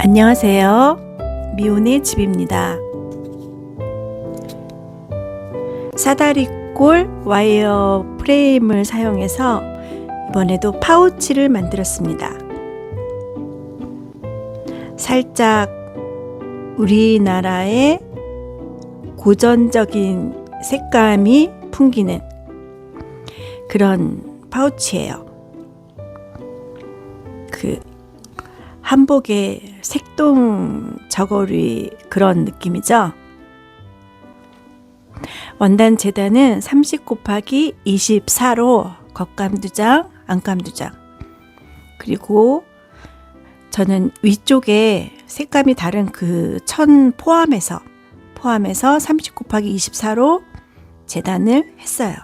안녕하세요. 미혼의 집입니다. 사다리꼴 와이어 프레임을 사용해서 이번에도 파우치를 만들었습니다. 살짝 우리나라의 고전적인 색감이 풍기는 그런 파우치예요. 한복의 색동 저고리 그런 느낌이죠. 원단 재단은 30 곱하기 24로 겉감 2장, 안감 2장. 그리고 저는 위쪽에 색감이 다른 그 천 포함해서 30 곱하기 24로 재단을 했어요.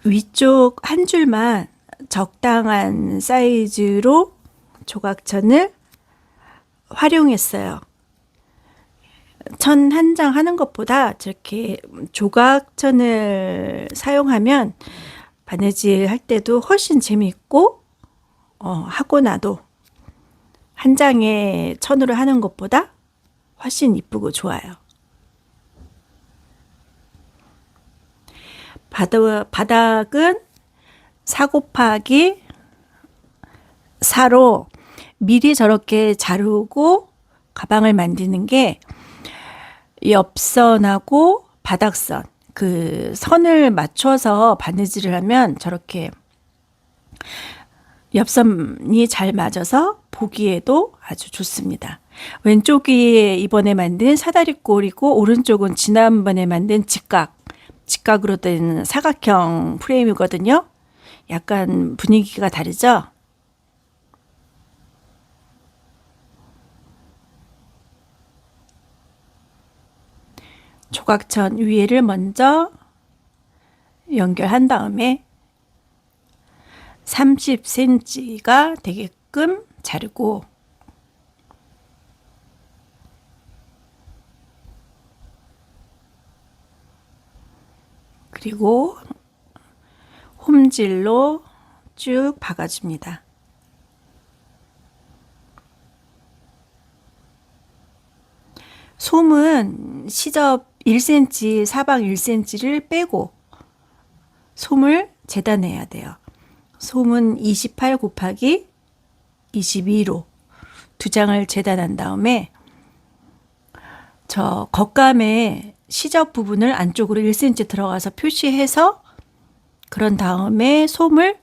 위쪽 한 줄만 적당한 사이즈로 조각천을 활용했어요. 천 한 장 하는 것보다 저렇게 조각천을 사용하면 바느질 할 때도 훨씬 재미있고 하고 나도 한 장의 천으로 하는 것보다 훨씬 이쁘고 좋아요. 바닥은 4 곱하기 4로 미리 저렇게 자르고 가방을 만드는 게 옆선하고 바닥선 그 선을 맞춰서 바느질을 하면 저렇게 옆선이 잘 맞아서 보기에도 아주 좋습니다. 왼쪽이 이번에 만든 사다리꼴이고 오른쪽은 지난번에 만든 직각으로 된 사각형 프레임이거든요. 약간 분위기가 다르죠? 조각천 위에를 먼저 연결한 다음에 30cm가 되게끔 자르고 그리고 홈질로 쭉 박아줍니다. 솜은 시접 1cm, 사방 1cm를 빼고 솜을 재단해야 돼요. 솜은 28 곱하기 22로 2장을 재단한 다음에 저 겉감의 시접 부분을 안쪽으로 1cm 들어가서 표시해서 그런 다음에 솜을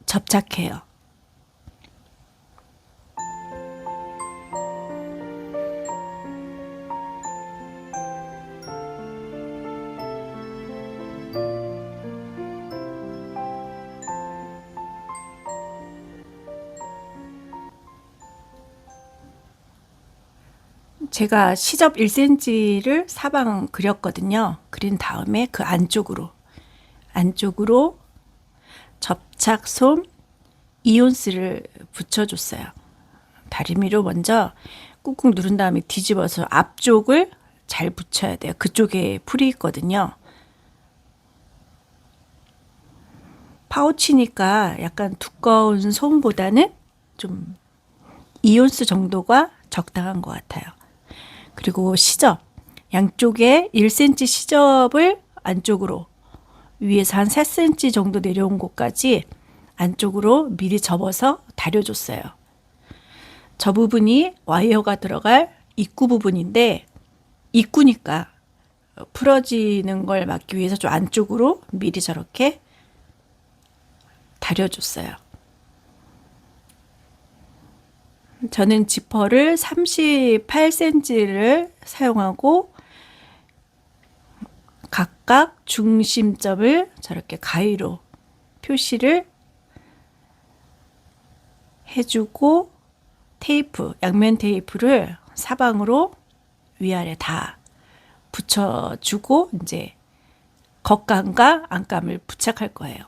접착해요. 제가 시접 1cm를 사방 그렸거든요. 그린 다음에 그 안쪽으로 접착솜 2온스를 붙여줬어요. 다리미로 먼저 꾹꾹 누른 다음에 뒤집어서 앞쪽을 잘 붙여야 돼요. 그쪽에 풀이 있거든요. 파우치니까 약간 두꺼운 솜보다는 좀 2온스 정도가 적당한 것 같아요. 그리고 시접, 양쪽에 1cm 시접을 안쪽으로 위에서 한 4cm 정도 내려온 곳까지 안쪽으로 미리 접어서 다려줬어요. 저 부분이 와이어가 들어갈 입구 부분인데 입구니까 풀어지는 걸 막기 위해서 좀 안쪽으로 미리 저렇게 다려줬어요. 저는 지퍼를 38cm를 사용하고 각각 중심점을 저렇게 가위로 표시를 해주고 양면 테이프를 사방으로 위아래 다 붙여주고 이제 겉감과 안감을 부착할 거예요.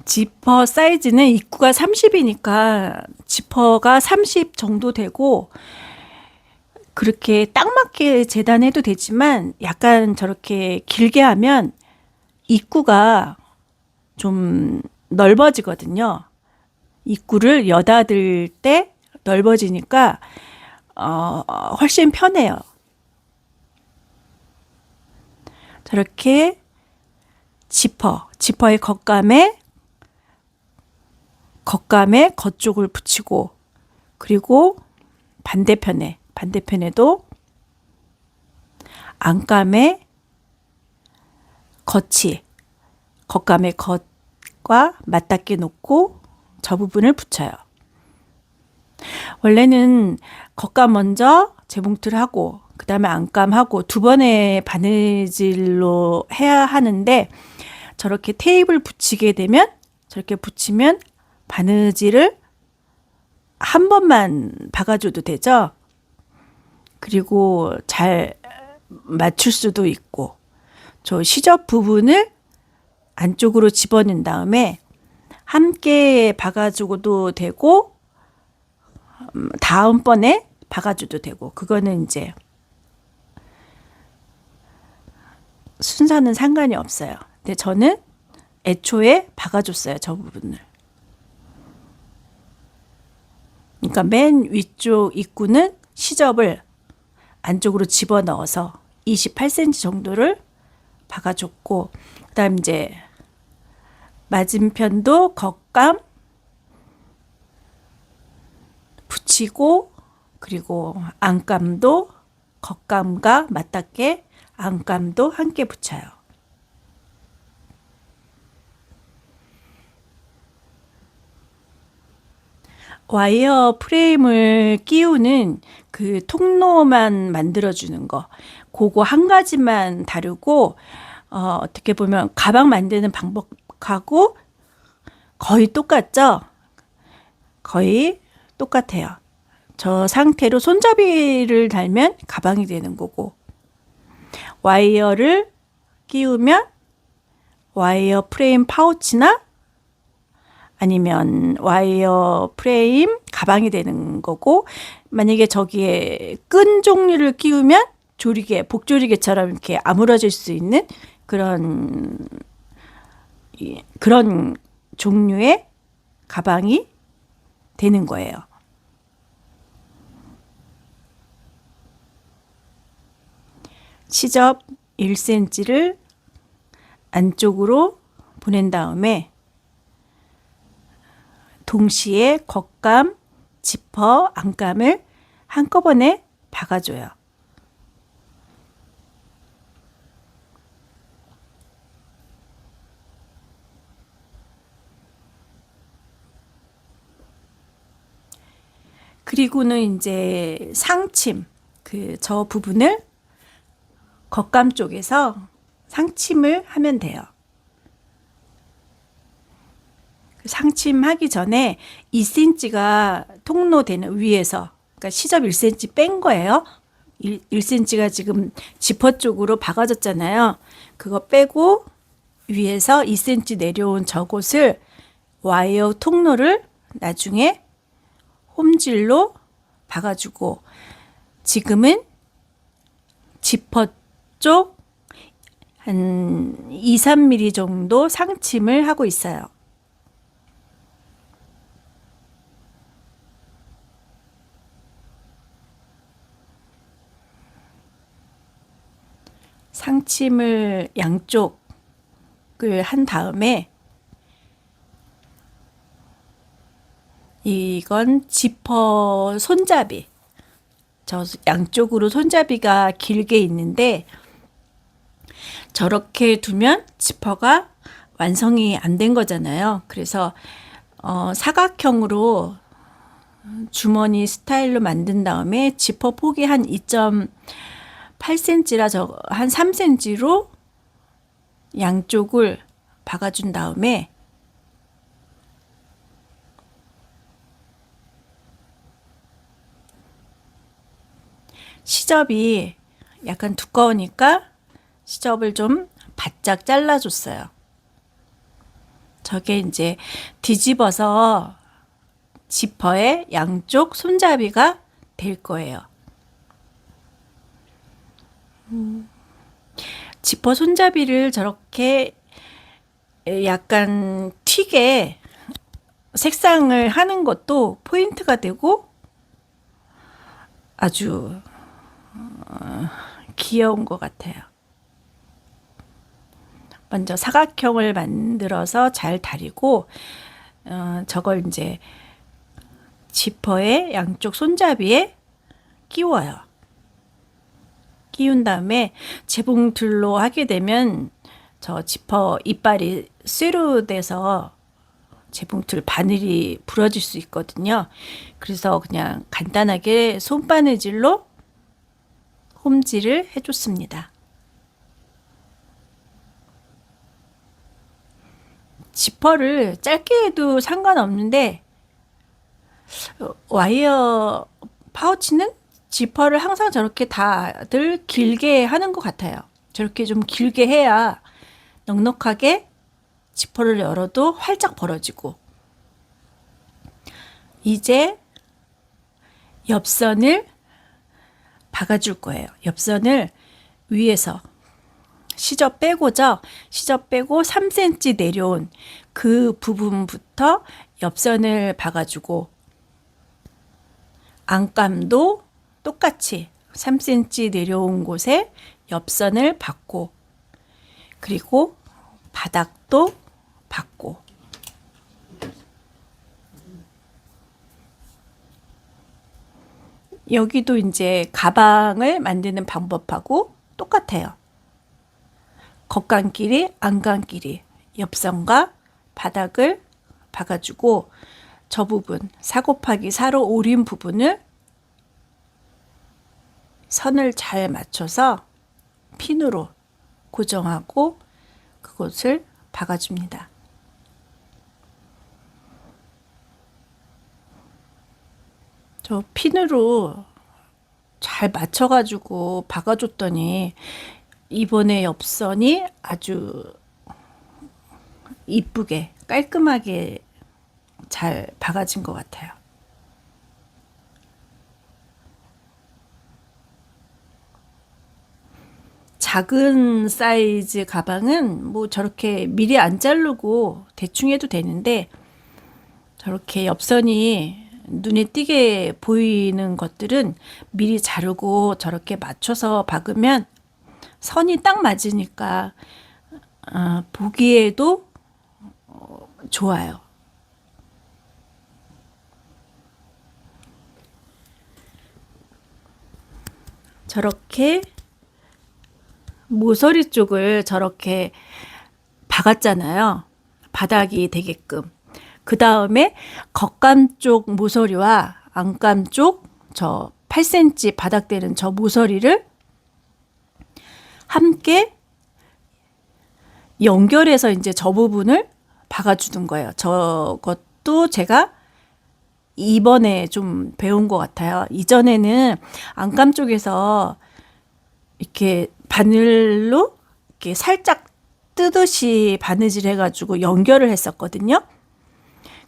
지퍼 사이즈는 입구가 30이니까 지퍼가 30 정도 되고 그렇게 딱 맞게 재단해도 되지만 약간 저렇게 길게 하면 입구가 좀 넓어지거든요. 입구를 여닫을 때 넓어지니까 훨씬 편해요. 저렇게 지퍼의 겉감에 겉쪽을 붙이고, 그리고 반대편에도 안감에 겉감의 겉과 맞닿게 놓고 저 부분을 붙여요. 원래는 겉감 먼저 재봉틀 하고 그 다음에 안감하고 두 번의 바느질로 해야 하는데, 저렇게 테이프를 붙이게 되면, 저렇게 붙이면 바느질을 한 번만 박아줘도 되죠. 그리고 잘 맞출 수도 있고, 저 시접 부분을 안쪽으로 집어넣은 다음에 함께 박아주고도 되고, 다음번에 박아줘도 되고, 그거는 이제 순서는 상관이 없어요. 근데 저는 애초에 박아줬어요, 저 부분을. 그러니까 맨 위쪽 입구는 시접을 안쪽으로 집어넣어서 28cm 정도를 박아줬고, 그 다음 이제 맞은편도 겉감 붙이고, 그리고 안감도 겉감과 맞닿게 안감도 함께 붙여요. 와이어 프레임을 끼우는 그 통로만 만들어주는 거, 그거 한 가지만 다르고, 어떻게 보면 가방 만드는 방법하고 거의 똑같죠? 거의 똑같아요. 저 상태로 손잡이를 달면 가방이 되는 거고, 와이어를 끼우면 와이어 프레임 파우치나 아니면 와이어 프레임 가방이 되는 거고, 만약에 저기에 끈 종류를 끼우면 복조리개처럼 이렇게 아물어질 수 있는 그런 종류의 가방이 되는 거예요. 시접 1cm를 안쪽으로 보낸 다음에 동시에 겉감, 지퍼, 안감을 한꺼번에 박아줘요. 그리고는 이제 상침, 저 부분을 겉감 쪽에서 상침을 하면 돼요. 상침하기 전에 2cm가 통로되는 위에서, 그러니까 시접 1cm 뺀 거예요. 1cm가 지금 지퍼 쪽으로 박아졌잖아요. 그거 빼고 위에서 2cm 내려온 저곳을 와이어 통로를 나중에 홈질로 박아주고, 지금은 지퍼 쪽 한 2, 3mm 정도 상침을 하고 있어요. 상침을 양쪽을 한 다음에, 이건 지퍼 손잡이, 저 양쪽으로 손잡이가 길게 있는데, 저렇게 두면 지퍼가 완성이 안 된 거잖아요. 그래서 사각형으로 주머니 스타일로 만든 다음에 지퍼 폭이 한 2.8cm라 한 3cm로 양쪽을 박아준 다음에 시접이 약간 두꺼우니까 시접을 좀 바짝 잘라줬어요. 저게 이제 뒤집어서 지퍼의 양쪽 손잡이가 될 거예요. 지퍼 손잡이를 저렇게 약간 튀게 색상을 하는 것도 포인트가 되고 아주 귀여운 것 같아요. 먼저 사각형을 만들어서 잘 다리고 저걸 이제 지퍼의 양쪽 손잡이에 끼워요. 끼운 다음에 재봉틀로 하게 되면 저 지퍼 이빨이 쇠로 돼서 재봉틀 바늘이 부러질 수 있거든요. 그래서 그냥 간단하게 손바느질로 홈질을 해줬습니다. 지퍼를 짧게 해도 상관없는데 와이어 파우치는 지퍼를 항상 저렇게 다들 길게 하는 것 같아요. 저렇게 좀 길게 해야 넉넉하게 지퍼를 열어도 활짝 벌어지고. 이제 옆선을 박아줄 거예요. 옆선을 위에서 시접 빼고죠. 시접 빼고 3cm 내려온 그 부분부터 옆선을 박아주고 안감도 똑같이 3cm 내려온 곳에 옆선을 박고 그리고 바닥도 박고 여기도 이제 가방을 만드는 방법하고 똑같아요. 겉감끼리, 안감끼리 옆선과 바닥을 박아주고 저 부분 4 곱하기 4로 오린 부분을 선을 잘 맞춰서 핀으로 고정하고 그곳을 박아줍니다. 저 핀으로 잘 맞춰가지고 박아줬더니 이번에 옆선이 아주 이쁘게 깔끔하게 잘 박아진 것 같아요. 작은 사이즈 가방은 뭐 저렇게 미리 안 자르고 대충 해도 되는데 저렇게 옆선이 눈에 띄게 보이는 것들은 미리 자르고 저렇게 맞춰서 박으면 선이 딱 맞으니까 보기에도 좋아요. 저렇게 모서리 쪽을 저렇게 박았잖아요. 바닥이 되게끔. 그 다음에 겉감 쪽 모서리와 안감 쪽 저 8cm 바닥 되는 저 모서리를 함께 연결해서 이제 저 부분을 박아주는 거예요. 저것도 제가 이번에 좀 배운 것 같아요. 이전에는 안감 쪽에서 이렇게 바늘로 이렇게 살짝 뜨듯이 바느질 해가지고 연결을 했었거든요.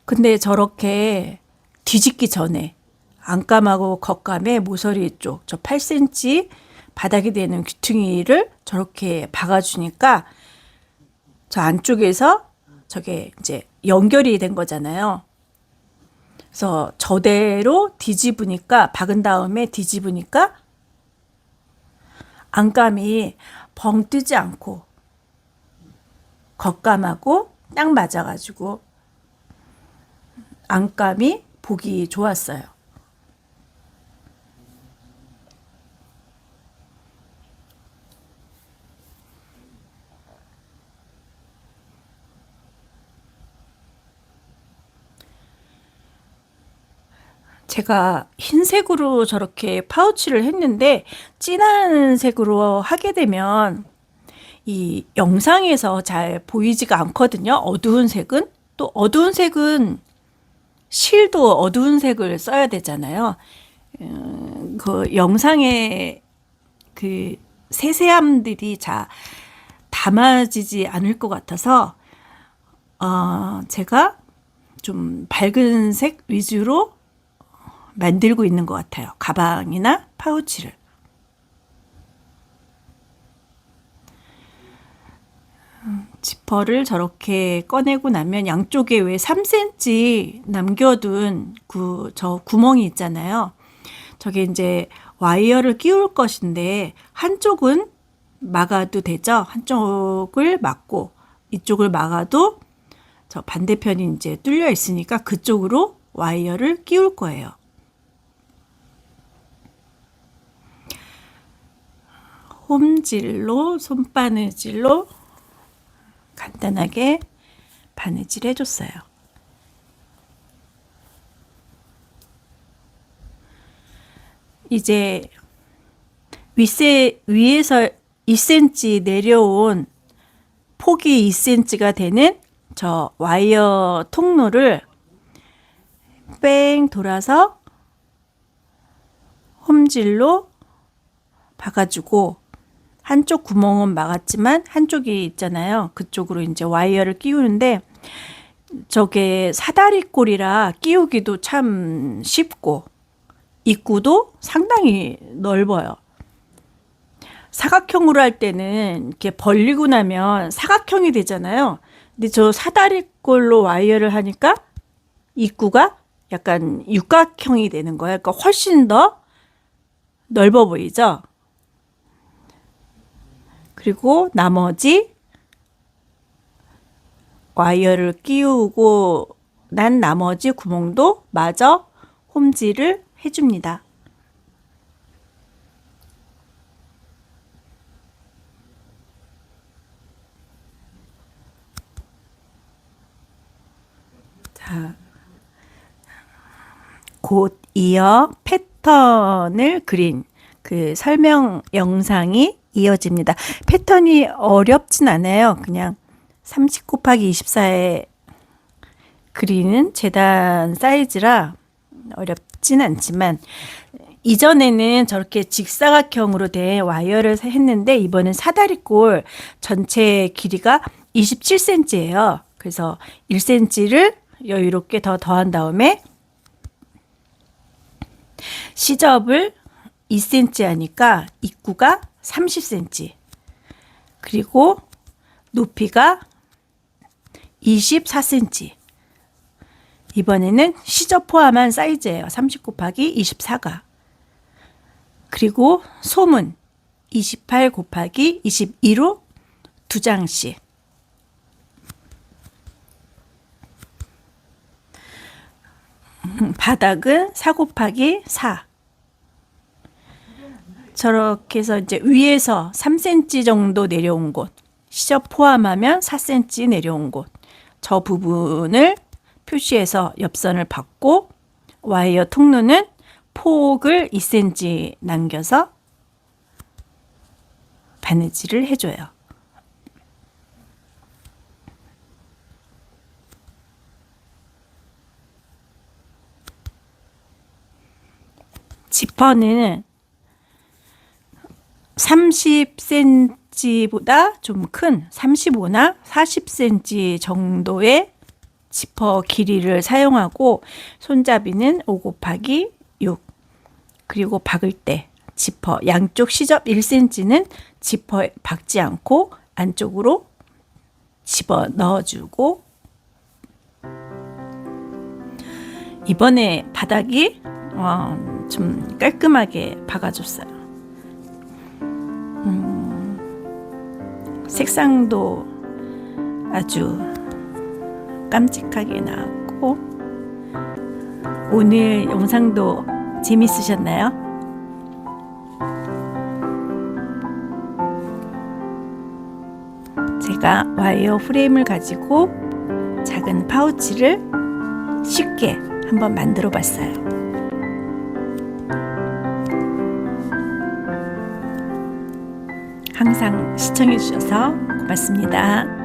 근데 저렇게 뒤집기 전에 안감하고 겉감의 모서리 쪽 저 8cm 바닥이 되는 귀퉁이를 저렇게 박아주니까 저 안쪽에서 저게 이제 연결이 된 거잖아요. 그래서 저대로 뒤집으니까 박은 다음에 뒤집으니까 안감이 벙 뜨지 않고 겉감하고 딱 맞아가지고 안감이 보기 좋았어요. 제가 흰색으로 저렇게 파우치를 했는데 진한 색으로 하게 되면 이 영상에서 잘 보이지가 않거든요. 어두운 색은. 또 어두운 색은 실도 어두운 색을 써야 되잖아요. 그 영상에 그 세세함들이 잘 담아지지 않을 것 같아서 제가 좀 밝은 색 위주로 만들고 있는 것 같아요. 가방이나 파우치를. 지퍼를 저렇게 꺼내고 나면 양쪽에 왜 3cm 남겨둔 저 구멍이 있잖아요. 저게 이제 와이어를 끼울 것인데 한쪽은 막아도 되죠. 한쪽을 막고 이쪽을 막아도 저 반대편이 이제 뚫려 있으니까 그쪽으로 와이어를 끼울 거예요. 홈질로, 손바느질로 간단하게 바느질 해줬어요. 이제 위에서 2cm 내려온 폭이 2cm가 되는 저 와이어 통로를 뺑 돌아서 홈질로 박아주고, 한쪽 구멍은 막았지만 한쪽이 있잖아요. 그쪽으로 이제 와이어를 끼우는데, 저게 사다리꼴이라 끼우기도 참 쉽고 입구도 상당히 넓어요. 사각형으로 할 때는 이렇게 벌리고 나면 사각형이 되잖아요. 근데 저 사다리꼴로 와이어를 하니까 입구가 약간 육각형이 되는 거예요. 그러니까 훨씬 더 넓어 보이죠? 그리고 나머지 와이어를 끼우고 난 나머지 구멍도 마저 홈질을 해줍니다. 자, 곧 이어 패턴을 그린 그 설명 영상이 이어집니다. 패턴이 어렵진 않아요. 그냥 30 곱하기 24에 그리는 재단 사이즈라 어렵진 않지만, 이전에는 저렇게 직사각형으로 된 와이어를 했는데 이번엔 사다리꼴 전체 길이가 27cm예요. 그래서 1cm를 여유롭게 더 더한 다음에 시접을 2cm 하니까 입구가 30cm, 그리고 높이가 24cm. 이번에는 시접 포함한 사이즈예요. 30 곱하기 24가. 그리고 솜은 28 곱하기 22로 2장씩. 바닥은 4 곱하기 4. 저렇게 해서 이제 위에서 3cm 정도 내려온 곳, 시접 포함하면 4cm 내려온 곳, 저 부분을 표시해서 옆선을 받고, 와이어 통로는 폭을 2cm 남겨서 바느질을 해줘요. 지퍼는 30cm보다 좀 큰 35나 40cm 정도의 지퍼 길이를 사용하고, 손잡이는 5 곱하기 6. 그리고 박을 때 지퍼 양쪽 시접 1cm는 지퍼에 박지 않고 안쪽으로 집어 넣어주고, 이번에 바닥이 좀 깔끔하게 박아줬어요. 색상도 아주 깜찍하게 나왔고, 오늘 영상도 재밌으셨나요? 제가 와이어 프레임을 가지고 작은 파우치를 쉽게 한번 만들어 봤어요. 항상 시청해 주셔서 고맙습니다.